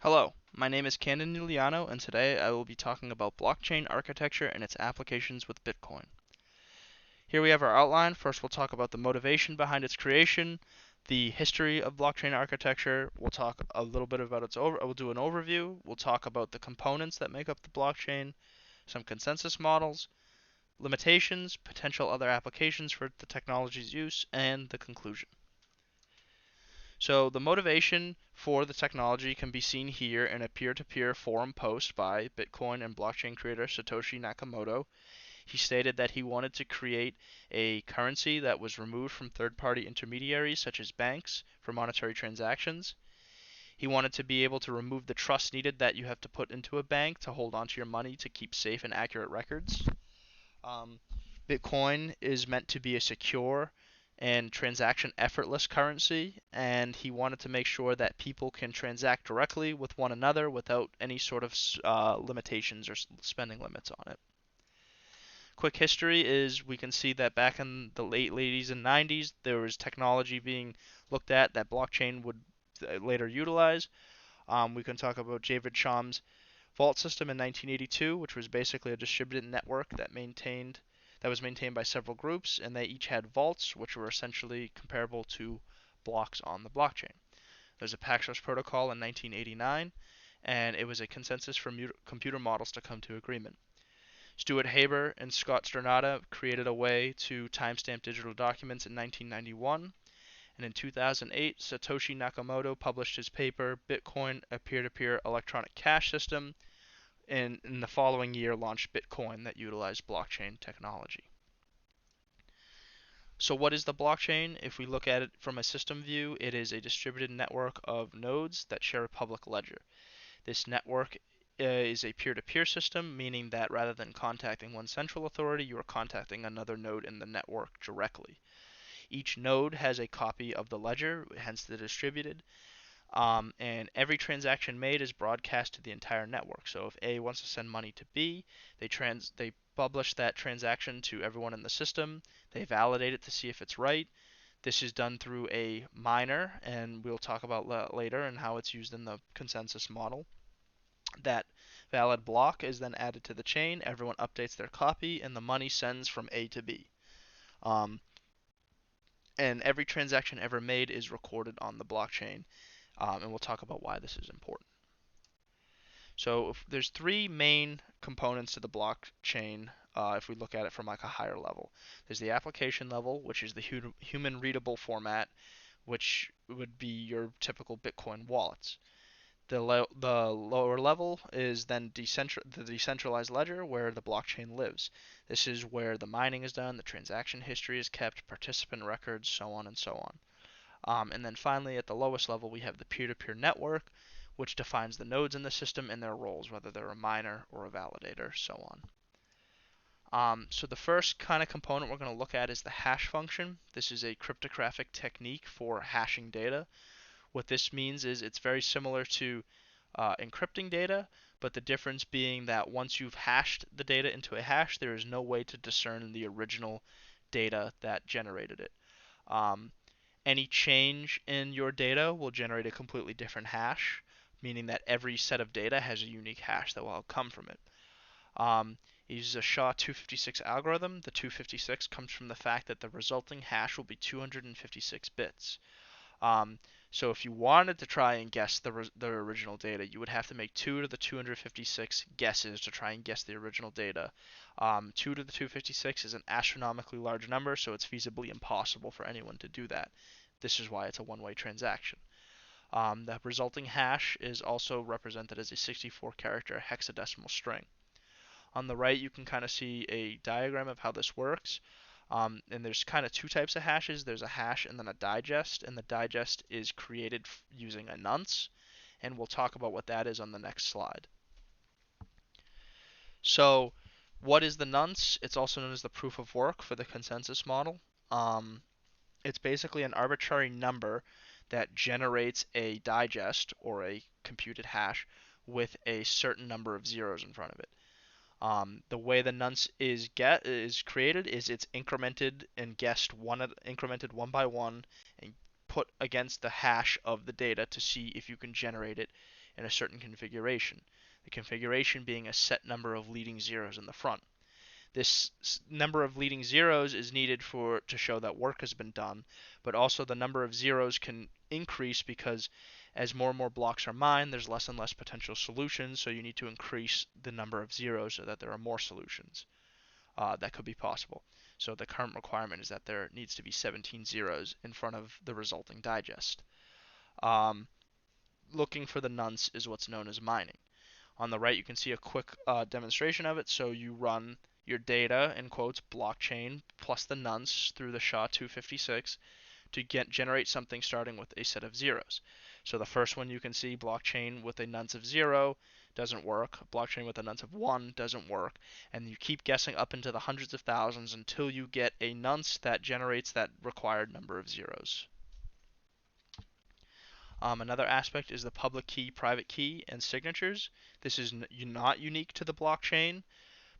Hello, my name is Candon Giuliano, and today I will be talking about blockchain architecture and its applications with Bitcoin. Here we have our outline. First, we'll talk about the motivation behind its creation, the history of blockchain architecture. We'll talk a little bit about we'll do an overview. We'll talk about the components that make up the blockchain, some consensus models, limitations, potential other applications for the technology's use, and the conclusion. So the motivation for the technology can be seen here in a peer-to-peer forum post by Bitcoin and blockchain creator Satoshi Nakamoto. He stated that he wanted to create a currency that was removed from third-party intermediaries such as banks for monetary transactions. He wanted to be able to remove the trust needed that you have to put into a bank to hold onto your money to keep safe and accurate records. Um, Bitcoin is meant to be a secure and transaction effortless currency, and he wanted to make sure that people can transact directly with one another without any sort of limitations or spending limits on it. Quick history is we can see that back in the late 80s and 90s, there was technology being looked at that blockchain would later utilize. We can talk about David Chaum's vault system in 1982, which was basically a distributed network that was maintained by several groups, and they each had vaults, which were essentially comparable to blocks on the blockchain. There's a Paxos protocol in 1989, and it was a consensus for computer models to come to agreement. Stuart Haber and Scott Stornada created a way to timestamp digital documents in 1991, and in 2008, Satoshi Nakamoto published his paper, Bitcoin, a peer-to-peer electronic cash system, and in the following year launched Bitcoin that utilized blockchain technology. So what is the blockchain? If we look at it from a system view, it is a distributed network of nodes that share a public ledger. This network is a peer-to-peer system, meaning that rather than contacting one central authority, you are contacting another node in the network directly. Each node has a copy of the ledger, hence the distributed, and every transaction made is broadcast to the entire network. So if A wants to send money to B, they publish that transaction to everyone in the system. They validate it to see if it's right. This is done through a miner, and we'll talk about later and how it's used in the consensus model. That valid block is then added to the chain. Everyone updates their copy, and the money sends from A to B. Um, and every transaction ever made is recorded on the blockchain, and we'll talk about why this is important. So there's three main components to the blockchain if we look at it from like a higher level. There's the application level, which is the human readable format, which would be your typical Bitcoin wallets. The lower level is then the decentralized ledger where the blockchain lives. This is where the mining is done, the transaction history is kept, participant records, so on and so on. And then finally, at the lowest level, we have the peer-to-peer network, which defines the nodes in the system and their roles, whether they're a miner or a validator, so on. So the first kind of component we're going to look at is the hash function. This is a cryptographic technique for hashing data. What this means is it's very similar to encrypting data, but the difference being that once you've hashed the data into a hash, there is no way to discern the original data that generated it. Um, any change in your data will generate a completely different hash, meaning that every set of data has a unique hash that will come from it. It uses a SHA-256 algorithm. The 256 comes from the fact that the resulting hash will be 256 bits. Um, so if you wanted to try and guess the original data, you would have to make 2 to the 256 guesses to try and guess the original data. 2 to the 256 is an astronomically large number, so it's feasibly impossible for anyone to do that. This is why it's a one-way transaction. The resulting hash is also represented as a 64-character hexadecimal string. On the right, you can kind of see a diagram of how this works. And there's kind of two types of hashes. There's a hash and then a digest, and the digest is created using a nonce, and we'll talk about what that is on the next slide. So, what is the nonce? It's also known as the proof of work for the consensus model. It's basically an arbitrary number that generates a digest or a computed hash with a certain number of zeros in front of it. The way the nonce is created is it's incremented and incremented one by one and put against the hash of the data to see if you can generate it in a certain configuration, the configuration being a set number of leading zeros in the front. This number of leading zeros is needed to show that work has been done, but also the number of zeros can increase because as more and more blocks are mined, there's less and less potential solutions, so you need to increase the number of zeros so that there are more solutions that could be possible. So the current requirement is that there needs to be 17 zeros in front of the resulting digest. Um, Looking for the nonce is what's known as mining. On the right, you can see a quick demonstration of it. So you run your data, in quotes, blockchain plus the nonce through the SHA-256 to generate something starting with a set of zeros. So the first one you can see, blockchain with a nonce of 0, doesn't work. Blockchain with a nonce of 1 doesn't work. And you keep guessing up into the hundreds of thousands until you get a nonce that generates that required number of zeros. Another aspect is the public key, private key, and signatures. This is not unique to the blockchain,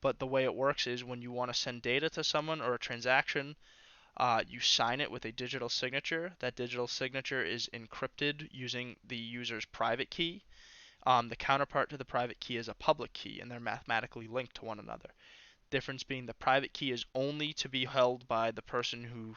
but the way it works is when you want to send data to someone or a transaction, you sign it with a digital signature. That digital signature is encrypted using the user's private key. The counterpart to the private key is a public key, and they're mathematically linked to one another. Difference being the private key is only to be held by the person who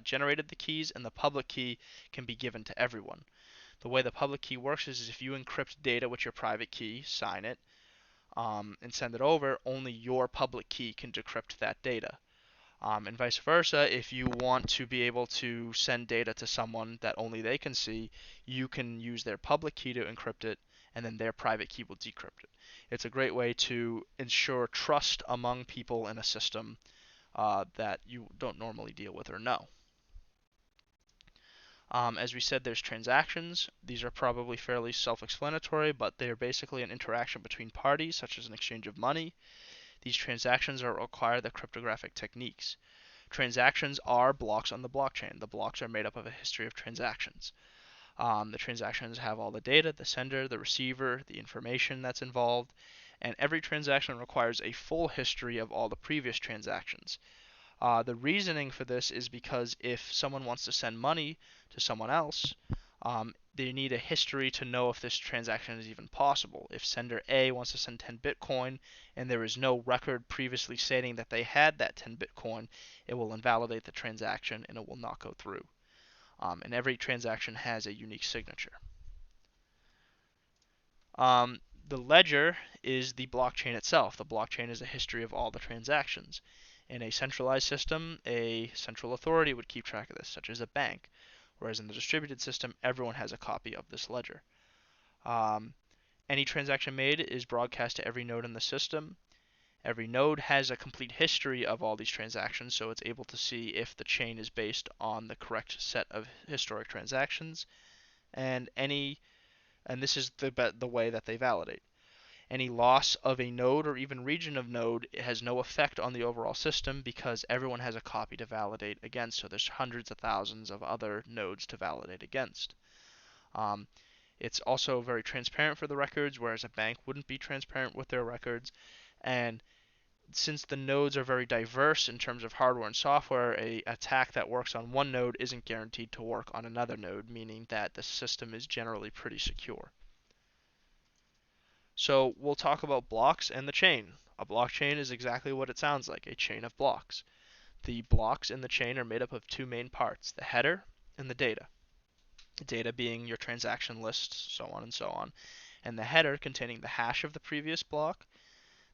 generated the keys, and the public key can be given to everyone. The way the public key works is if you encrypt data with your private key, sign it, and send it over, only your public key can decrypt that data. And vice versa, if you want to be able to send data to someone that only they can see, you can use their public key to encrypt it, and then their private key will decrypt it. It's a great way to ensure trust among people in a system that you don't normally deal with or know. As we said, there's transactions. These are probably fairly self-explanatory, but they're basically an interaction between parties, such as an exchange of money. These transactions require the cryptographic techniques. Transactions are blocks on the blockchain. The blocks are made up of a history of transactions. The transactions have all the data, the sender, the receiver, the information that's involved, and every transaction requires a full history of all the previous transactions. The reasoning for this is because if someone wants to send money to someone else, they need a history to know if this transaction is even possible. If sender A wants to send 10 Bitcoin and there is no record previously stating that they had that 10 Bitcoin, it will invalidate the transaction and it will not go through. And every transaction has a unique signature. The ledger is the blockchain itself. The blockchain is a history of all the transactions. In a centralized system, a central authority would keep track of this, such as a bank, whereas in the distributed system, everyone has a copy of this ledger. Any transaction made is broadcast to every node in the system. Every node has a complete history of all these transactions, so it's able to see if the chain is based on the correct set of historic transactions, and this is the way that they validate. Any loss of a node or even region of node has no effect on the overall system because everyone has a copy to validate against, so there's hundreds of thousands of other nodes to validate against. It's also very transparent for the records, whereas a bank wouldn't be transparent with their records. And since the nodes are very diverse in terms of hardware and software, an attack that works on one node isn't guaranteed to work on another node, meaning that the system is generally pretty secure. So we'll talk about blocks and the chain. A blockchain is exactly what it sounds like, a chain of blocks. The blocks in the chain are made up of two main parts, the header and the data. The data being your transaction list, so on and so on, and the header containing the hash of the previous block,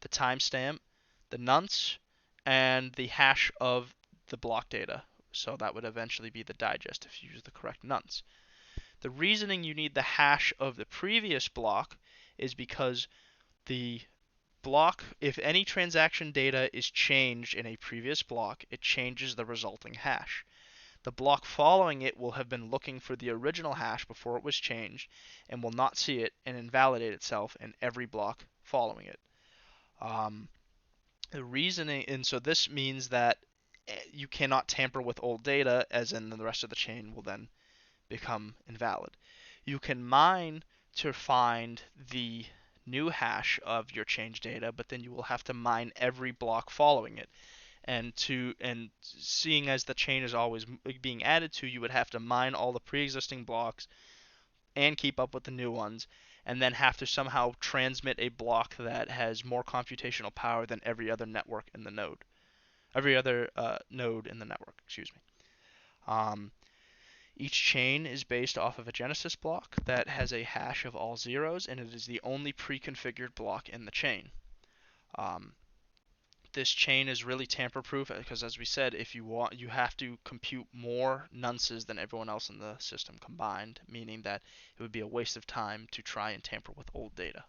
the timestamp, the nonce, and the hash of the block data. So that would eventually be the digest if you use the correct nonce. The reasoning you need the hash of the previous block is because the block, if any transaction data is changed in a previous block, it changes the resulting hash. The block following it will have been looking for the original hash before it was changed and will not see it and invalidate itself in every block following it. The reasoning, and so this means that you cannot tamper with old data, as in the rest of the chain will then become invalid. You can mine to find the new hash of your change data, but then you will have to mine every block following it. And seeing as the chain is always being added to, you would have to mine all the pre-existing blocks and keep up with the new ones. and then have to somehow transmit a block that has more computational power than every other network in the node, every other node in the network. Excuse me. Um, each chain is based off of a genesis block that has a hash of all zeros, and it is the only pre-configured block in the chain. Um, this chain is really tamper-proof because, as we said, if you want, you have to compute more nonces than everyone else in the system combined, meaning that it would be a waste of time to try and tamper with old data.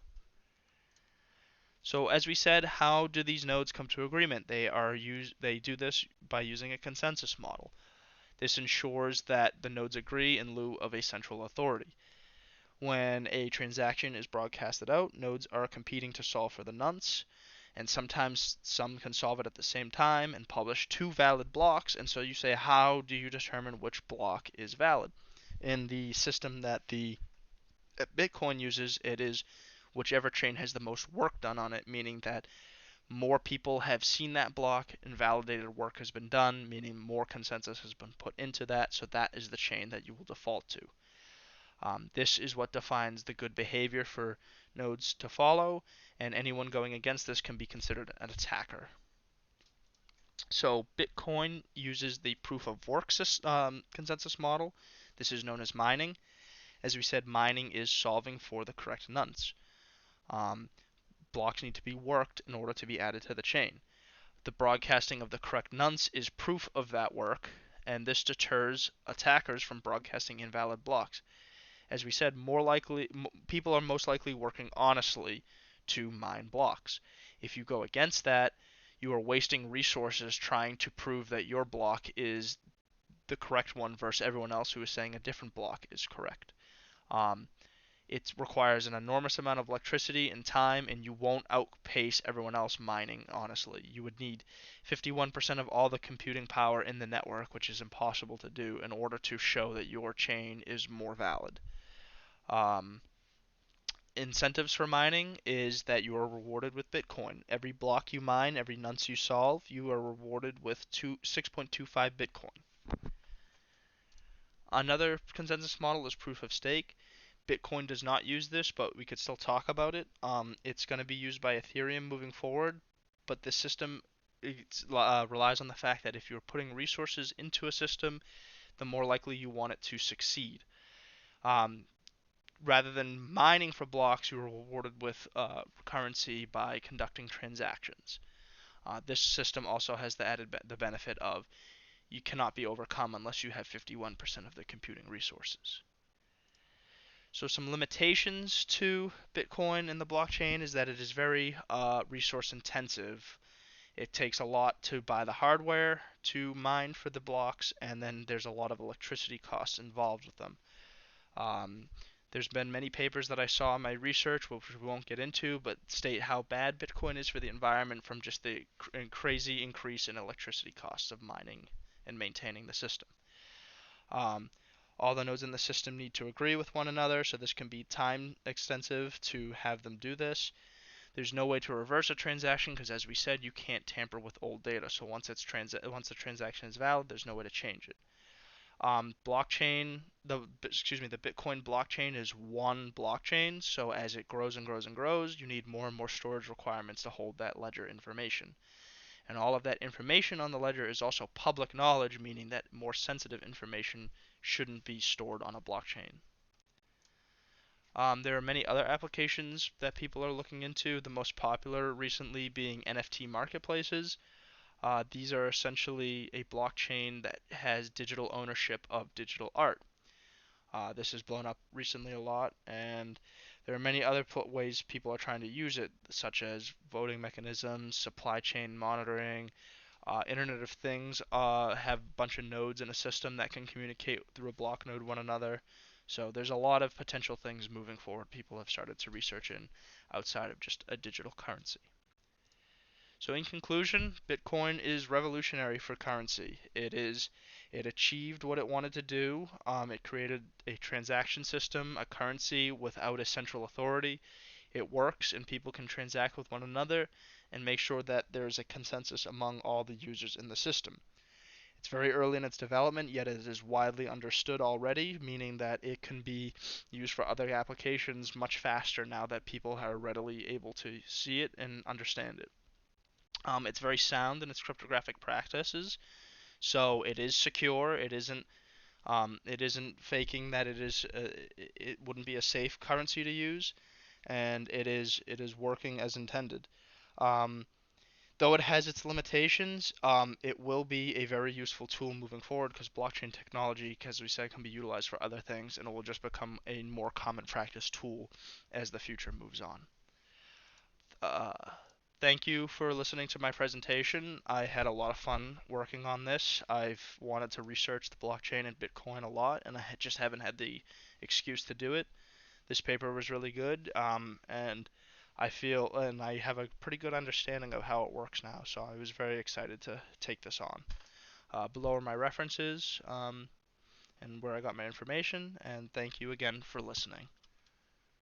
So as we said, how do these nodes come to agreement? They do this by using a consensus model. This ensures that the nodes agree in lieu of a central authority. When a transaction is broadcasted out, nodes are competing to solve for the nonce, and sometimes some can solve it at the same time and publish two valid blocks. And so you say, how do you determine which block is valid? In the system that Bitcoin uses, it is whichever chain has the most work done on it, meaning that more people have seen that block and validated work has been done, meaning more consensus has been put into that, so that is the chain that you will default to. This is what defines the good behavior for nodes to follow, and anyone going against this can be considered an attacker. So Bitcoin uses the proof of work consensus model. This is known as mining. As we said, mining is solving for the correct nonce. Blocks need to be worked in order to be added to the chain. The broadcasting of the correct nonce is proof of that work, and this deters attackers from broadcasting invalid blocks. As we said, people are most likely working honestly to mine blocks. If you go against that, you are wasting resources trying to prove that your block is the correct one versus everyone else who is saying a different block is correct. It requires an enormous amount of electricity and time, and you won't outpace everyone else mining honestly. You would need 51% of all the computing power in the network, which is impossible to do, in order to show that your chain is more valid. Um, Incentives for mining is that you are rewarded with Bitcoin. Every block you mine, every nonce you solve, you are rewarded with 6.25 Bitcoin. Another consensus model is proof of stake. Bitcoin does not use this, but we could still talk about it. It's going to be used by Ethereum moving forward, but this system relies on the fact that if you're putting resources into a system, the more likely you want it to succeed. Rather than mining for blocks, you are rewarded with currency by conducting transactions. This system also has the benefit of you cannot be overcome unless you have 51% of the computing resources. So some limitations to Bitcoin and the blockchain is that it is very resource intensive. It takes a lot to buy the hardware to mine for the blocks, and then there's a lot of electricity costs involved with them. There's been many papers that I saw in my research, which we won't get into, but state how bad Bitcoin is for the environment from just the crazy increase in electricity costs of mining and maintaining the system. All the nodes in the system need to agree with one another, so this can be time extensive to have them do this. There's no way to reverse a transaction because, as we said, you can't tamper with old data. So once the transaction is valid, there's no way to change it. The Bitcoin blockchain is one blockchain, so as it grows and grows and grows, you need more and more storage requirements to hold that ledger information. And all of that information on the ledger is also public knowledge, meaning that more sensitive information shouldn't be stored on a blockchain. There are many other applications that people are looking into, the most popular recently being NFT marketplaces. These are essentially a blockchain that has digital ownership of digital art. This has blown up recently a lot, and there are many other ways people are trying to use it, such as voting mechanisms, supply chain monitoring, Internet of Things have a bunch of nodes in a system that can communicate through a block node one another. So there's a lot of potential things moving forward people have started to research in outside of just a digital currency. So in conclusion, Bitcoin is revolutionary for currency. It achieved what it wanted to do. It created a transaction system, a currency without a central authority. It works and people can transact with one another and make sure that there is a consensus among all the users in the system. It's very early in its development, yet it is widely understood already, meaning that it can be used for other applications much faster now that people are readily able to see it and understand it. It's very sound in its cryptographic practices, so it is secure. It isn't faking that it wouldn't be a safe currency to use, and it is working as intended. Um, though it has its limitations, it will be a very useful tool moving forward because blockchain technology, as we said, can be utilized for other things, and it will just become a more common practice tool as the future moves on. Uh, Thank you for listening to my presentation. I had a lot of fun working on this. I've wanted to research the blockchain and Bitcoin a lot, and I just haven't had the excuse to do it. This paper was really good, and I have a pretty good understanding of how it works now, so I was very excited to take this on. Below are my references and where I got my information, and thank you again for listening.